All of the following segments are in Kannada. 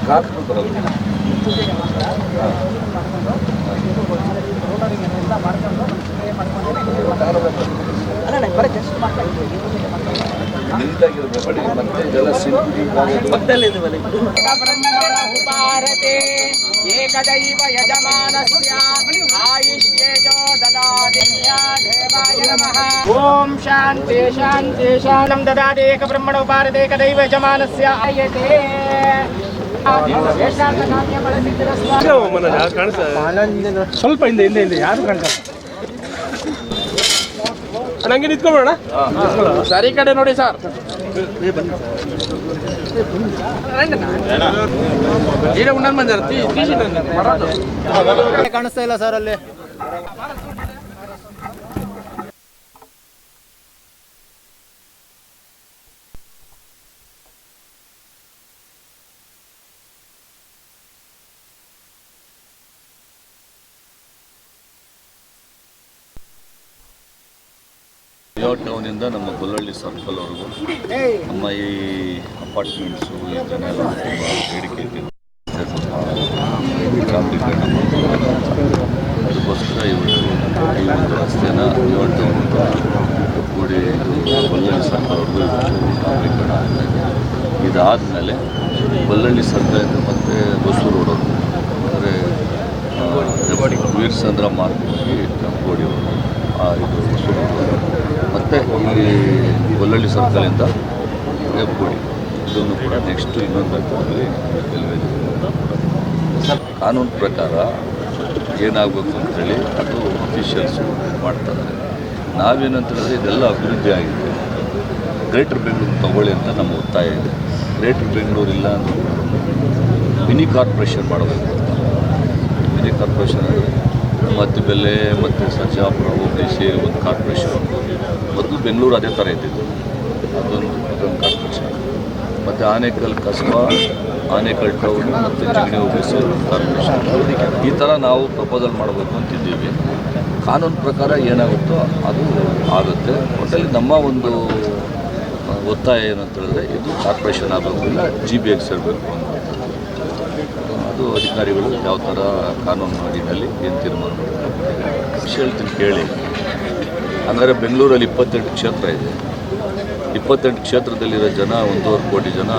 ಕಾಕ್ರು ಬರೋದು ನೀಟಾಗಿರ್ಬೇಕು ಮತ್ತೆ ಇದೆಲ್ಲ ಭಾರತೆ ಏಕದೈವ ಯಜಮಾನಸ್ಯ ಆಯುಷ್ಯೇಜೋ ದದಾತಿ ದೇವಾಯ ನಮಃ. ಓಂ ಶಾಂತಿ ಶಾಂತಿ ಶಾಂತಂ ದದಾತಿ ಏಕ ಬ್ರಹ್ಮಣೋ ಭಾರತೆ ಏಕದೈವ ಯಜಮಾನಸ್ಯ ಆಯತೆ. ಸ್ವಲ್ಪ ಹಿಂದೆ ಯಾರು ಕಾಣ್ತಾರೆ ಹಂಗೆ ನಿಂತ್ಕೊಂಬೋಣ ಸರಿ ಕಡೆ ನೋಡಿ ಸರ್. ಕಾಣಿಸ್ತಾ ಇಲ್ಲ ಸರ್ ಅಲ್ಲಿ. ಟೌನಿಂದ ನಮ್ಮ ಗೊಲ್ಲಹಳ್ಳಿ ಸರ್ಕಲ್ವರೆಗೂ ನಮ್ಮ ಈ ಅಪಾರ್ಟ್ಮೆಂಟ್ಸು ಇದನ್ನೆಲ್ಲ ತುಂಬ ಬೇಡಿಕೆ ಇಟ್ಟಿದ್ದು ಅದಕ್ಕೋಸ್ಕರ ಇವತ್ತು ಈ ಒಂದು ರಸ್ತೆನ ಟೌನಿಂದ ಕೂಡಿ ಗೊಲ್ಲಹಳ್ಳಿ ಸರ್ಕಲ್ವರೆಗೂ ಕಾಂಕ್ರೀಕರಣ ಆಗ್ತಾಯಿದೆ. ಇದಾದಮೇಲೆ ಗೊಲ್ಲಹಳ್ಳಿ ಸರ್ಕಲಿಂದ ಮತ್ತು ಹೊಸೂರು ರೋಡವರು ಅಂದರೆ ವೀರಸಂದ್ರ ಮಾರ್ಗವಾಗಿ ಕೆಂಪೋಡಿಯವರು ಇದು ಹೊಸೂರು ರೋಡ್ ಮತ್ತು ಇಲ್ಲಿ ಗೊಲ್ಲಹಳ್ಳಿ ಸರ್ಕಲಿಂದ ಹೆಬ್ಗೋಡಿ ಇದನ್ನು ಕೂಡ ನೆಕ್ಸ್ಟು ಇನ್ನೊಂದು ಹಂತದಲ್ಲಿ ಕಾನೂನು ಪ್ರಕಾರ ಏನಾಗಬೇಕು ಅಂತೇಳಿ ಅದು ಅಫಿಷಿಯಲ್ಸು ಮಾಡ್ತಾರೆ. ನಾವೇನಂತ ಹೇಳಿದ್ರೆ ಇದೆಲ್ಲ ಅಭಿವೃದ್ಧಿ ಆಗಿದೆ, ಗ್ರೇಟರ್ ಬೆಂಗಳೂರು ತಗೊಳ್ಳಿ ಅಂತ ನಮ್ಮ ಒತ್ತಾಯ ಇದೆ. ಗ್ರೇಟರ್ ಬೆಂಗಳೂರು ಇಲ್ಲ ಅಂದರೂ ಮಿನಿ ಕಾರ್ಪೊರೇಷನ್ ಮಾಡಬೇಕು ಅಂತ. ಮಿನಿ ಕಾರ್ಪೊರೇಷನ್ ಅಂದರೆ ಮಧ್ಯಬೆಲೆ ಮತ್ತು ಸರ್ಜಾಪುರ ಹೋಗಿ ಸೇರಿ ಒಂದು ಕಾರ್ಪೊರೇಷನ್. ಮೊದಲು ಬೆಂಗಳೂರು ಅದೇ ಥರ ಇದ್ದಿದ್ದು, ಅದೊಂದು ಕಾರ್ಪೊರೇಷನ್. ಮತ್ತು ಆನೇಕಲ್ ಕಸ್ಬಾ, ಆನೇಕಲ್ ಟೌನು ಮತ್ತು ಜಿಗಣಿ ಹೋಗಿ ಸೇರಿ ಒಂದು ಕಾರ್ಪೊರೇಷನ್. ಈ ಥರ ನಾವು ಪ್ರಪೋಸಲ್ ಮಾಡಬೇಕು ಅಂತಿದ್ದೀವಿ. ಕಾನೂನು ಪ್ರಕಾರ ಏನಾಗುತ್ತೋ ಅದು ಆಗುತ್ತೆ. ಒಟ್ಟಲ್ಲಿ ನಮ್ಮ ಒಂದು ಒತ್ತಾಯ ಏನಂತ ಹೇಳಿದ್ರೆ ಇದು ಕಾರ್ಪೊರೇಷನ್ ಆಗಬೇಕು, ಇಲ್ಲ GBX ಸೇರಬೇಕು ಅಂತ. ಅದು ಅಧಿಕಾರಿಗಳು ಯಾವ ಥರ ಕಾನೂನು ಅಡಿನಲ್ಲಿ ಏನು ತೀರ್ಮಾನ ಮಾಡಬೇಕು ಹೇಳ್ತೀನಿ ಕೇಳಿ. ಅಂದರೆ ಬೆಂಗಳೂರಲ್ಲಿ 28 ಕ್ಷೇತ್ರ ಇದೆ. 28 ಕ್ಷೇತ್ರದಲ್ಲಿರೋ ಜನ 1.5 ಕೋಟಿ ಜನ,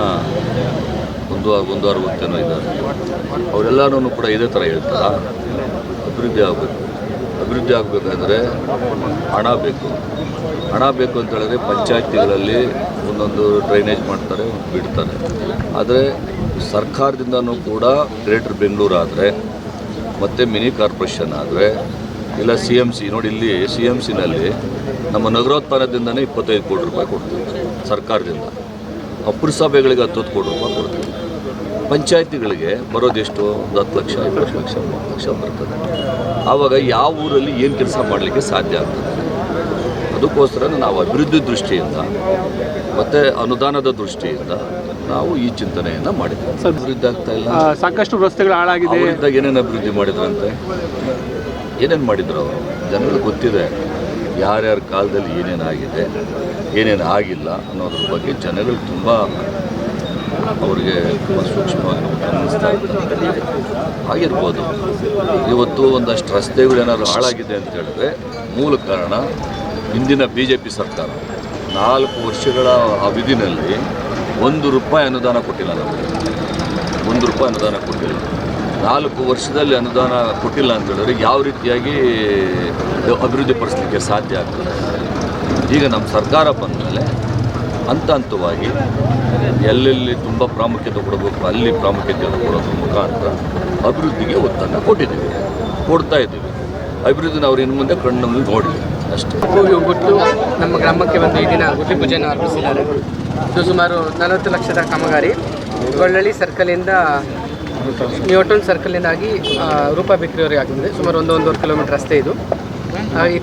160 ಇದ್ದಾರೆ. ಅವರೆಲ್ಲರೂ ಕೂಡ ಇದೇ ಥರ ಹೇಳ್ತಾರೆ ಅಭಿವೃದ್ಧಿ ಆಗಬೇಕು. ಅಭಿವೃದ್ಧಿ ಆಗಬೇಕಂದ್ರೆ ಹಣ ಬೇಕು. ಹಣ ಬೇಕು ಅಂತ ಹೇಳಿದ್ರೆ ಪಂಚಾಯತಿಗಳಲ್ಲಿ ಒಂದೊಂದು ಡ್ರೈನೇಜ್ ಮಾಡ್ತಾರೆ, ಬಿಡ್ತಾರೆ. ಆದರೆ ಸರ್ಕಾರದಿಂದನೂ ಕೂಡ ಗ್ರೇಟರ್ ಬೆಂಗಳೂರು ಆದರೆ ಮತ್ತು ಮಿನಿ ಕಾರ್ಪೊರೇಷನ್ ಆದರೆ ಇಲ್ಲ CMC ನೋಡಿ, ಇಲ್ಲಿ CMCನಲ್ಲಿ ನಮ್ಮ ನಗರೋತ್ಪನ್ನದಿಂದನೇ 25 ಕೋಟಿ ರೂಪಾಯಿ ಕೊಡ್ತೀವಿ ಸರ್ಕಾರದಿಂದ. ಪುರಸಭೆಗಳಿಗೆ 10 ಕೋಟಿ ರೂಪಾಯಿ ಕೊಡ್ತೀವಿ. ಪಂಚಾಯತಿಗಳಿಗೆ ಬರೋದೆಷ್ಟು? 10 ಲಕ್ಷ, 20 ಲಕ್ಷ, 30 ಲಕ್ಷ ಬರ್ತದೆ. ಆವಾಗ ಯಾವ ಊರಲ್ಲಿ ಏನು ಕೆಲಸ ಮಾಡಲಿಕ್ಕೆ ಸಾಧ್ಯ ಆಗ್ತದೆ? ಅದಕ್ಕೋಸ್ಕರ ನಾವು ಅಭಿವೃದ್ಧಿ ದೃಷ್ಟಿಯಿಂದ ಮತ್ತು ಅನುದಾನದ ದೃಷ್ಟಿಯಿಂದ ನಾವು ಈ ಚಿಂತನೆಯನ್ನು ಮಾಡಿದ್ದೀವಿ. ಅಭಿವೃದ್ಧಿ ಆಗ್ತಾ ಇಲ್ಲ, ಸಾಕಷ್ಟು ರಸ್ತೆಗಳು ಹಾಳಾಗಿದೆ. ಅವರಿದ್ದಾಗ ಏನೇನು ಅಭಿವೃದ್ಧಿ ಮಾಡಿದ್ರಂತೆ, ಏನೇನು ಮಾಡಿದ್ರು ಅವರು ಜನರಿಗೆ ಗೊತ್ತಿದೆ. ಯಾರ್ಯಾರ ಕಾಲದಲ್ಲಿ ಏನೇನಾಗಿದೆ, ಏನೇನು ಆಗಿಲ್ಲ ಅನ್ನೋದ್ರ ಬಗ್ಗೆ ಜನಗಳು ತುಂಬ ಅವರಿಗೆ ತುಂಬ ಸೂಕ್ಷ್ಮವಾಗಿ ನಾವು ಗಮನಿಸ್ತಾ ಇದ್ದಾರೆ. ಆಗಿರ್ಬೋದು ಇವತ್ತು ಒಂದಷ್ಟು ರಸ್ತೆಗಳೇನಾದ್ರು ಹಾಳಾಗಿದೆ ಅಂತ ಹೇಳಿದ್ರೆ ಮೂಲ ಕಾರಣ ಹಿಂದಿನ BJP ಸರ್ಕಾರ 4 ವರ್ಷಗಳ ಅವಧಿನಲ್ಲಿ 1 ರೂಪಾಯಿ ಅನುದಾನ ಕೊಟ್ಟಿಲ್ಲ. ನಮಗೆ 1 ರೂಪಾಯಿ ಅನುದಾನ ಕೊಟ್ಟಿಲ್ಲ. 4 ವರ್ಷದಲ್ಲಿ ಅನುದಾನ ಕೊಟ್ಟಿಲ್ಲ ಅಂತ ಹೇಳಿದ್ರೆ ಯಾವ ರೀತಿಯಾಗಿ ಅಭಿವೃದ್ಧಿ ಪಡಿಸಲಿಕ್ಕೆ ಸಾಧ್ಯ ಆಗ್ತದೆ? ಈಗ ನಮ್ಮ ಸರ್ಕಾರ ಬಂದ ಮೇಲೆ ಹಂತ ಹಂತವಾಗಿ ಎಲ್ಲೆಲ್ಲಿ ತುಂಬ ಪ್ರಾಮುಖ್ಯತೆ ಕೊಡಬೇಕು ಅಲ್ಲಿ ಪ್ರಾಮುಖ್ಯತೆಯನ್ನು ಕೊಡೋದ್ರ ಮುಖಾಂತರ ಅಭಿವೃದ್ಧಿಗೆ ಒತ್ತನ್ನು ಕೊಡ್ತಾ ಇದ್ದೀವಿ. ಅಭಿವೃದ್ಧಿನ ಅವ್ರು ಇನ್ನು ಮುಂದೆ ಕಣ್ಣಲ್ಲಿ ನೋಡಿ ಅಷ್ಟೇ. ಗುಟ್ಟು ನಮ್ಮ ಗ್ರಾಮಕ್ಕೆ ಬಂದು ಈ ದಿನ ಗುಡ್ಡಿ ಪೂಜೆಯನ್ನು ಅರ್ಪಿಸಿದ್ದಾರೆ. ಇದು ಸುಮಾರು 40 ಲಕ್ಷದ ಕಾಮಗಾರಿ. ಗೊಲ್ಲಹಳ್ಳಿ ಸರ್ಕಲಿಂದ ನ್ಯೂಟನ್ ಸರ್ಕಲಿಂದಾಗಿ ರೂಪಾ ಬೇಕರಿವರೆಗೆ ಆಗ್ತದೆ. ಸುಮಾರು 1.5 ಕಿಲೋಮೀಟರ್ ರಸ್ತೆ ಇದು. ಹಾಗಾಗಿ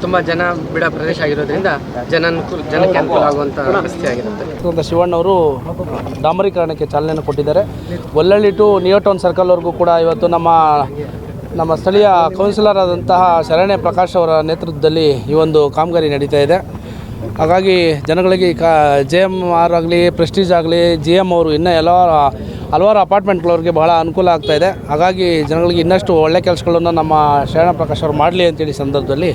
ತುಂಬ ಜನ ಬಿಡ ಪ್ರದೇಶ ಆಗಿರೋದ್ರಿಂದ ಜನಕ್ಕೆ ಅನುಕೂಲ ಆಗುವಂಥ ರಸ್ತೆ ಆಗಿರುತ್ತೆ. ಶಿವಣ್ಣವರು ಡಾಂಬರೀಕರಣಕ್ಕೆ ಚಾಲನೆಯನ್ನು ಕೊಟ್ಟಿದ್ದಾರೆ. ಗೊಲ್ಲಹಳ್ಳಿ ಟು ನ್ಯೂಟನ್ ಸರ್ಕಲ್ವರೆಗೂ ಕೂಡ ಇವತ್ತು ನಮ್ಮ ಸ್ಥಳೀಯ ಕೌನ್ಸಿಲರ್ ಆದಂತಹ ಶರಣ್ಯ ಪ್ರಕಾಶ್ ಅವರ ನೇತೃತ್ವದಲ್ಲಿ ಈ ಒಂದು ಕಾಮಗಾರಿ ನಡೀತಾ ಇದೆ. ಹಾಗಾಗಿ ಜನಗಳಿಗೆ JMR ಆಗಲಿ, ಪ್ರೆಸ್ಟೀಜ್ ಆಗಲಿ, GM ಅವರು ಇನ್ನೂ ಹಲವಾರು ಅಪಾರ್ಟ್ಮೆಂಟ್ಗಳವ್ರಿಗೆ ಬಹಳ ಅನುಕೂಲ ಆಗ್ತಾಯಿದೆ. ಹಾಗಾಗಿ ಜನಗಳಿಗೆ ಇನ್ನಷ್ಟು ಒಳ್ಳೆ ಕೆಲಸಗಳನ್ನು ನಮ್ಮ ಶರಣ ಪ್ರಕಾಶ್ ಅವರು ಮಾಡಲಿ ಅಂತೇಳಿ ಸಂದರ್ಭದಲ್ಲಿ